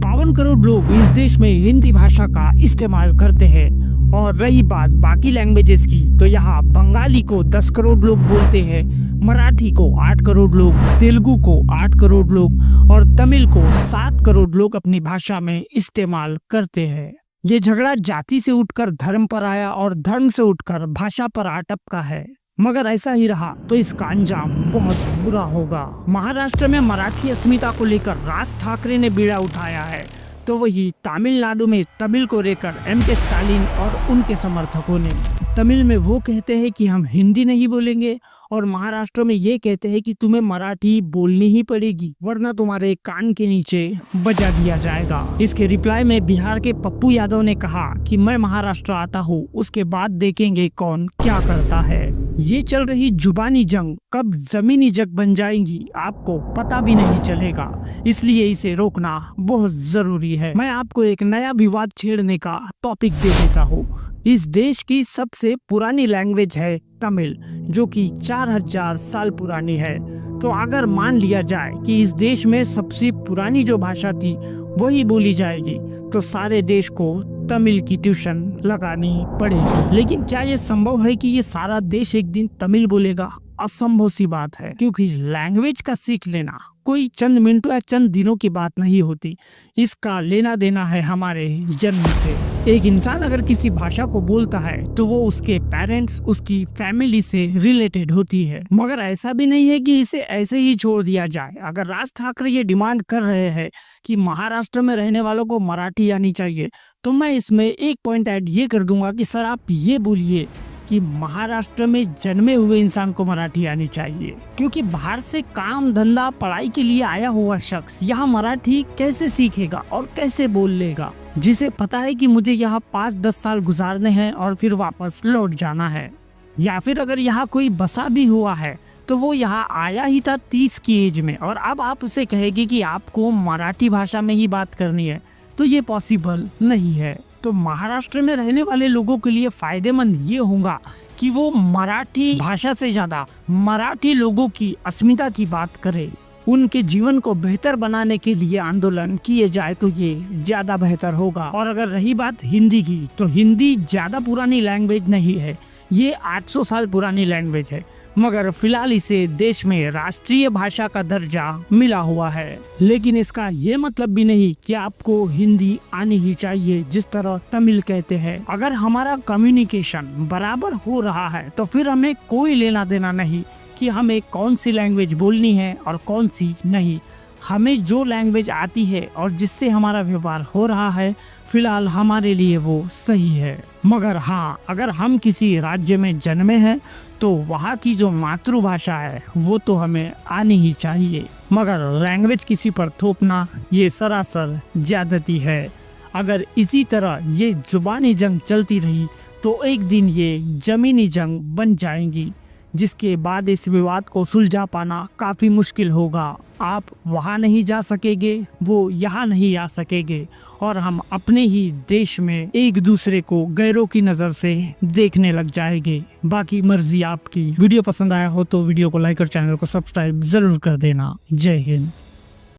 52 करोड़ लोग इस देश में हिंदी भाषा का इस्तेमाल करते हैं। और रही बात बाकी लैंग्वेजेस की, तो यहाँ बंगाली को 10 करोड़ लोग बोलते हैं, मराठी को 8 करोड़ लोग, तेलुगु को 8 करोड़ लोग और तमिल को 7 करोड़ लोग अपनी भाषा में इस्तेमाल करते हैं। ये झगड़ा जाति से उठकर धर्म पर आया और धर्म से उठकर भाषा पर आ टपका है। मगर ऐसा ही रहा तो इसका अंजाम बहुत बुरा होगा। महाराष्ट्र में मराठी अस्मिता को लेकर राज ठाकरे ने बीड़ा उठाया है, तो वही तमिलनाडु में तमिल को लेकर M.K. स्टालिन और उनके समर्थकों ने। तमिल में वो कहते हैं कि हम हिंदी नहीं बोलेंगे और महाराष्ट्र में ये कहते हैं कि तुम्हें मराठी बोलनी ही पड़ेगी वरना तुम्हारे कान के नीचे बजा दिया जाएगा। इसके रिप्लाई में बिहार के पप्पू यादव ने कहा कि मैं महाराष्ट्र आता हूँ, उसके बाद देखेंगे कौन क्या करता है। ये चल रही जुबानी जंग कब जमीनी जंग बन जाएगी आपको पता भी नहीं चलेगा, इसलिए इसे रोकना बहुत जरूरी है। मैं आपको एक नया विवाद छेड़ने का टॉपिक दे देता हूँ। इस देश की सबसे पुरानी लैंग्वेज है तमिल, जो कि 4000 साल पुरानी है। तो अगर मान लिया जाए कि इस देश में सबसे पुरानी जो भाषा थी वही बोली जाएगी, तो सारे देश को तमिल की ट्यूशन लगानी पड़ेगी। लेकिन क्या ये संभव है कि ये सारा देश एक दिन तमिल बोलेगा? असंभव सी बात है, क्योंकि लैंग्वेज का सीख लेना कोई चंद मिनटों या चंद दिनों की बात नहीं होती। इसका लेना देना है हमारे जन्म से। एक इंसान अगर किसी भाषा को बोलता है तो वो उसके पेरेंट्स, उसकी फैमिली से रिलेटेड होती है। मगर ऐसा भी नहीं है कि इसे ऐसे ही छोड़ दिया जाए। अगर राज ठाकरे ये डिमांड कर रहे हैं कि महाराष्ट्र में रहने वालों को मराठी आनी चाहिए, तो मैं इसमें एक पॉइंट ऐड ये कर दूंगा कि सर आप ये बोलिए कि महाराष्ट्र में जन्मे हुए इंसान को मराठी आनी चाहिए, क्योंकि बाहर से काम धंधा पढ़ाई के लिए आया हुआ शख्स यहाँ मराठी कैसे सीखेगा और कैसे बोल लेगा, जिसे पता है कि मुझे यहाँ 5-10 साल गुजारने हैं और फिर वापस लौट जाना है। या फिर अगर यहाँ कोई बसा भी हुआ है तो वो यहाँ आया ही था 30 की एज में, और अब आप उसे कहेंगे कि आपको मराठी भाषा में ही बात करनी है, तो ये पॉसिबल नहीं है। तो महाराष्ट्र में रहने वाले लोगों के लिए फायदेमंद ये होगा कि वो मराठी भाषा से ज्यादा मराठी लोगों की अस्मिता की बात करें। उनके जीवन को बेहतर बनाने के लिए आंदोलन किए जाए तो ये ज्यादा बेहतर होगा। और अगर रही बात हिंदी की, तो हिंदी ज्यादा पुरानी लैंग्वेज नहीं है, ये 800 साल पुरानी लैंग्वेज है, मगर फिलहाल इसे देश में राष्ट्रीय भाषा का दर्जा मिला हुआ है। लेकिन इसका ये मतलब भी नहीं कि आपको हिंदी आनी ही चाहिए जिस तरह तमिल कहते हैं। अगर हमारा कम्युनिकेशन बराबर हो रहा है तो फिर हमें कोई लेना देना नहीं कि हमें कौन सी लैंग्वेज बोलनी है और कौन सी नहीं। हमें जो लैंग्वेज आती है और जिससे हमारा व्यवहार हो रहा है, फिलहाल हमारे लिए वो सही है। मगर हाँ, अगर हम किसी राज्य में जन्मे हैं तो वहाँ की जो मातृभाषा है वो तो हमें आनी ही चाहिए। मगर लैंग्वेज किसी पर थोपना ये सरासर ज्यादती है। अगर इसी तरह ये जुबानी जंग चलती रही तो एक दिन ये जमीनी जंग बन जाएंगी, जिसके बाद इस विवाद को सुलझा पाना काफ़ी मुश्किल होगा। आप वहाँ नहीं जा सकेंगे, वो यहाँ नहीं आ सकेंगे, और हम अपने ही देश में एक दूसरे को गैरों की नज़र से देखने लग जाएंगे। बाकी मर्जी आपकी। वीडियो पसंद आया हो तो वीडियो को लाइक और चैनल को सब्सक्राइब ज़रूर कर देना। जय हिंद।